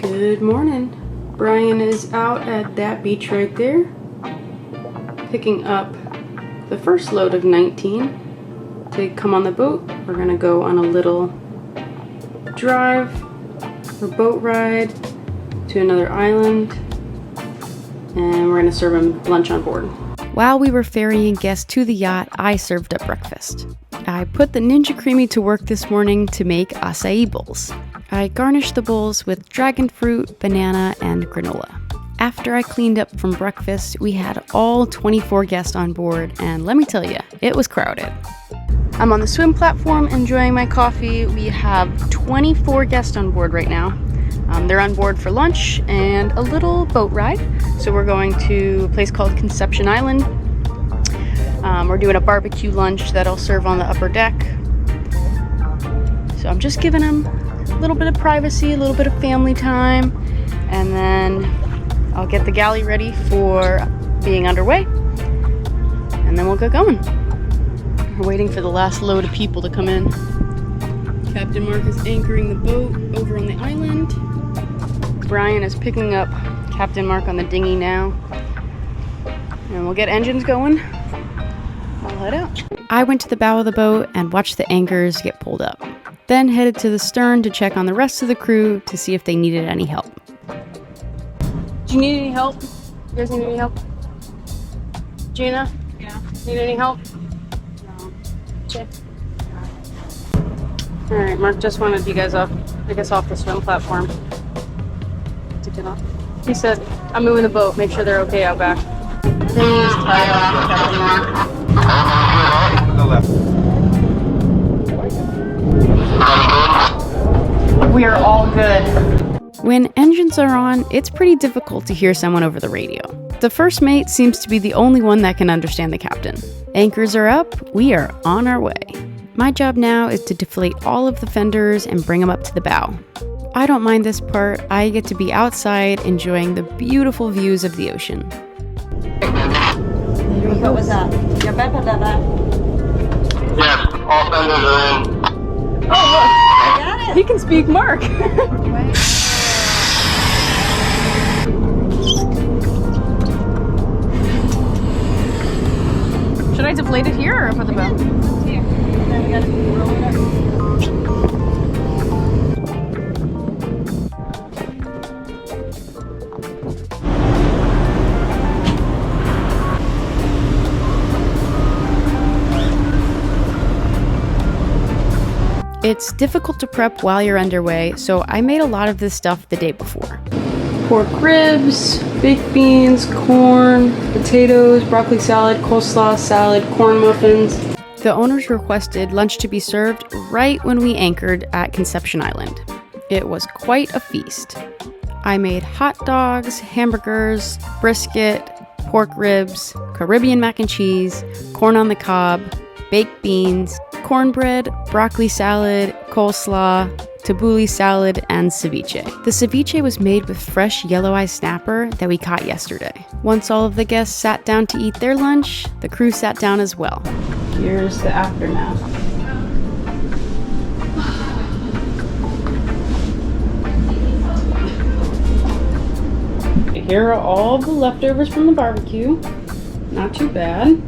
Good morning. Brian is out at that beach right there, picking up the first load of 19 to come on the boat. We're gonna go on a little drive or boat ride to another island, and we're gonna serve him lunch on board. While we were ferrying guests to the yacht, I served up breakfast. I put the Ninja Creamy to work this morning to make acai bowls. I garnished the bowls with dragon fruit, banana, and granola. After I cleaned up from breakfast, we had all 24 guests on board, and let me tell you, it was crowded. I'm on the swim platform enjoying my coffee. We have 24 guests on board right now. They're on board for lunch and a little boat ride. So we're going to a place called Conception Island. We're doing a barbecue lunch that I'll serve on the upper deck. So I'm just giving them a little bit of privacy, a little bit of family time, and then I'll get the galley ready for being underway, and then we'll get going. We're waiting for the last load of people to come in. Captain Mark is anchoring the boat over on the island. Brian is picking up Captain Mark on the dinghy now, and we'll get engines going. I'll head out. I went to the bow of the boat and watched the anchors get pulled up. Then headed to the stern to check on the rest of the crew to see if they needed any help. Do you need any help? You guys need any help? Gina? Yeah. Need any help? No. Okay. Alright, Mark just wanted you guys off the swim platform to get off. He said, I'm moving the boat, make sure they're okay out back. Then you just tie off Captain Mark. We are all good. When engines are on, it's pretty difficult to hear someone over the radio. The first mate seems to be the only one that can understand the captain. Anchors are up, we are on our way. My job now is to deflate all of the fenders and bring them up to the bow. I don't mind this part. I get to be outside enjoying the beautiful views of the ocean. What was that? Your bed put that back? Yes, all fenders are in. Oh, look. I got it. He can speak Mark. Should I deflate it here or put the boat? Here. Then we gotta roll it up. It's difficult to prep while you're underway, so I made a lot of this stuff the day before. Pork ribs, baked beans, corn, potatoes, broccoli salad, coleslaw salad, corn muffins. The owners requested lunch to be served right when we anchored at Conception Island. It was quite a feast. I made hot dogs, hamburgers, brisket, pork ribs, Caribbean mac and cheese, corn on the cob, baked beans, cornbread, broccoli salad, coleslaw, tabbouleh salad, and ceviche. The ceviche was made with fresh yellow-eye snapper that we caught yesterday. Once all of the guests sat down to eat their lunch, the crew sat down as well. Here's the aftermath. Here are all the leftovers from the barbecue. Not too bad.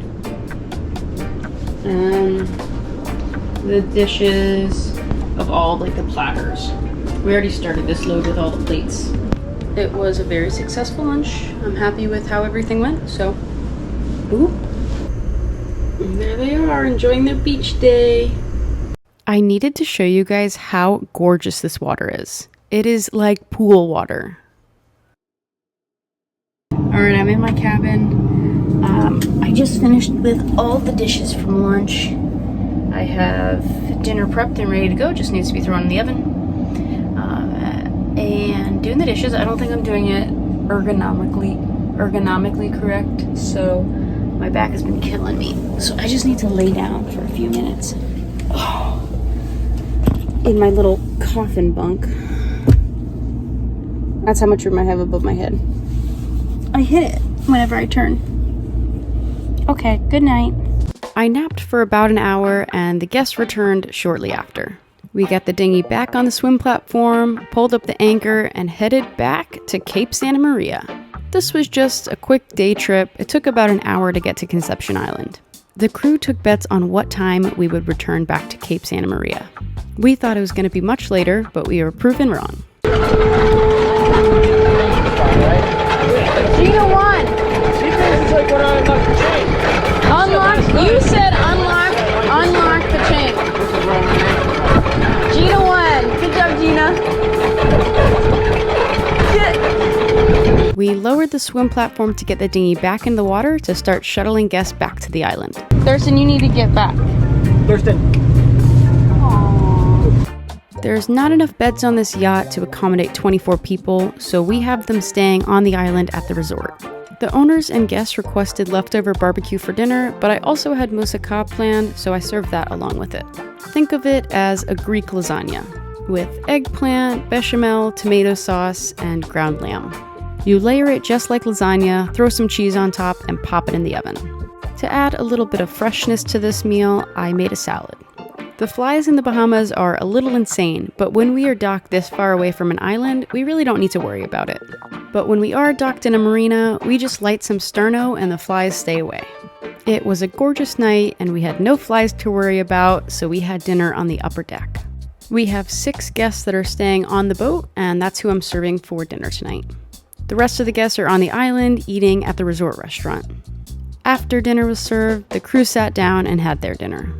And the dishes of all like the platters. We already started this load with all the plates. It was a very successful lunch. I'm happy with how everything went, so. Ooh. And there they are, enjoying their beach day. I needed to show you guys how gorgeous this water is. It is like pool water. Alright, I'm in my cabin. I just finished with all the dishes from lunch. I have dinner prepped and ready to go, just needs to be thrown in the oven. And doing the dishes, I don't think I'm doing it ergonomically correct, so my back has been killing me. So I just need to lay down for a few minutes. Oh, in my little coffin bunk. That's how much room I have above my head. I hit it whenever I turn. Okay, good night. I napped for about an hour and the guests returned shortly after. We got the dinghy back on the swim platform, pulled up the anchor, and headed back to Cape Santa Maria. This was just a quick day trip. It took about an hour to get to Conception Island. The crew took bets on what time we would return back to Cape Santa Maria. We thought it was going to be much later, but we were proven wrong. Gina won! Unlock, you said unlock the chain. Gina won! Good job, Gina! We lowered the swim platform to get the dinghy back in the water to start shuttling guests back to the island. Thurston, you need to get back. Thurston. There's not enough beds on this yacht to accommodate 24 people, so we have them staying on the island at the resort. The owners and guests requested leftover barbecue for dinner, but I also had moussaka planned, so I served that along with it. Think of it as a Greek lasagna, with eggplant, bechamel, tomato sauce, and ground lamb. You layer it just like lasagna, throw some cheese on top, and pop it in the oven. To add a little bit of freshness to this meal, I made a salad. The flies in the Bahamas are a little insane, but when we are docked this far away from an island, we really don't need to worry about it. But when we are docked in a marina, we just light some sterno and the flies stay away. It was a gorgeous night and we had no flies to worry about, so we had dinner on the upper deck. We have 6 guests that are staying on the boat, and that's who I'm serving for dinner tonight. The rest of the guests are on the island eating at the resort restaurant. After dinner was served, the crew sat down and had their dinner.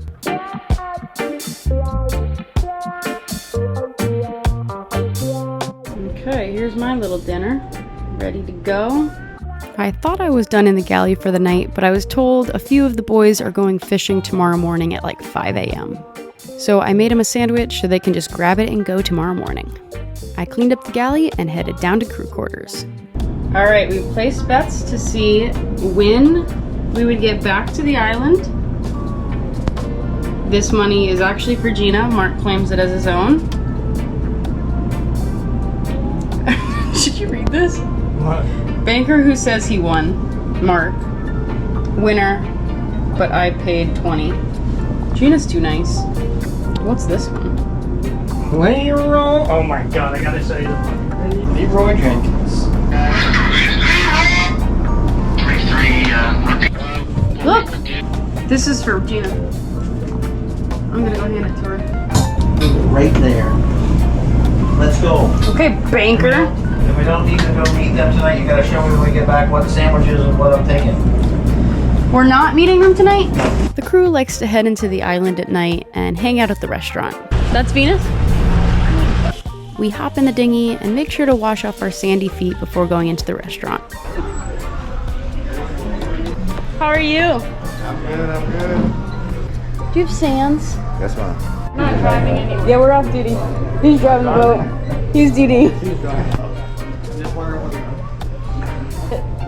Okay, here's my little dinner. Ready to go. I thought I was done in the galley for the night, but I was told a few of the boys are going fishing tomorrow morning at like 5 a.m. So I made them a sandwich so they can just grab it and go tomorrow morning. I cleaned up the galley and headed down to crew quarters. All right, we placed bets to see when we would get back to the island. This money is actually for Gina. Mark claims it as his own. Did you read this? What? Banker who says he won. Mark. Winner, but I paid 20. Gina's too nice. What's this one? Leroy. Oh my god, I gotta say this. Leroy Jenkins. Look! This is for Gina. I'm gonna go hand it to her. Right there. Let's go. Okay, banker. If we don't need to go meet them tonight, you gotta show me when we get back what sandwiches and what I'm taking. We're not meeting them tonight? The crew likes to head into the island at night and hang out at the restaurant. That's Venus? We hop in the dinghy and make sure to wash off our sandy feet before going into the restaurant. How are you? I'm good. Do you have sands? That's fine. I'm not driving anywhere. Yeah, we're off duty. He's driving the boat. He's DD.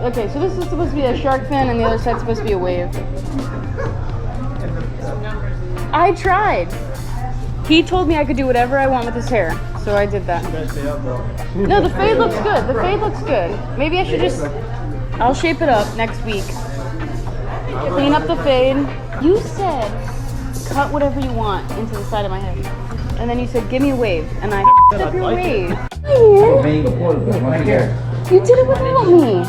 Okay, so this is supposed to be a shark fin and the other side's supposed to be a wave. I tried. He told me I could do whatever I want with his hair, so I did that. No, the fade looks good. The fade looks good. Maybe I should just... I'll shape it up next week. Clean up the fade. You said cut whatever you want into the side of my head. And then you said, give me a wave. And I up your wave. You did it without me.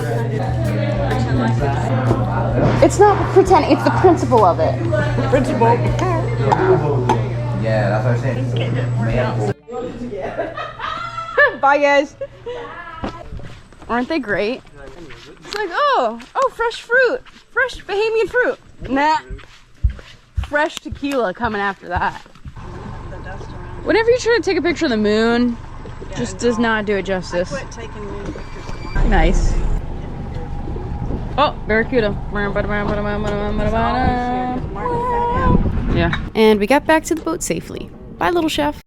It's not pretend, it's the principle of it. Principal. Yeah, that's what I'm saying. Bye, guys. Aren't they great? It's like, oh, fresh fruit. Fresh Bahamian fruit. Nah. Fresh tequila coming after that. Whenever you try to take a picture of the moon, just does not do it justice. Nice. Oh, barracuda. Yeah. And we got back to the boat safely. Bye, little chef.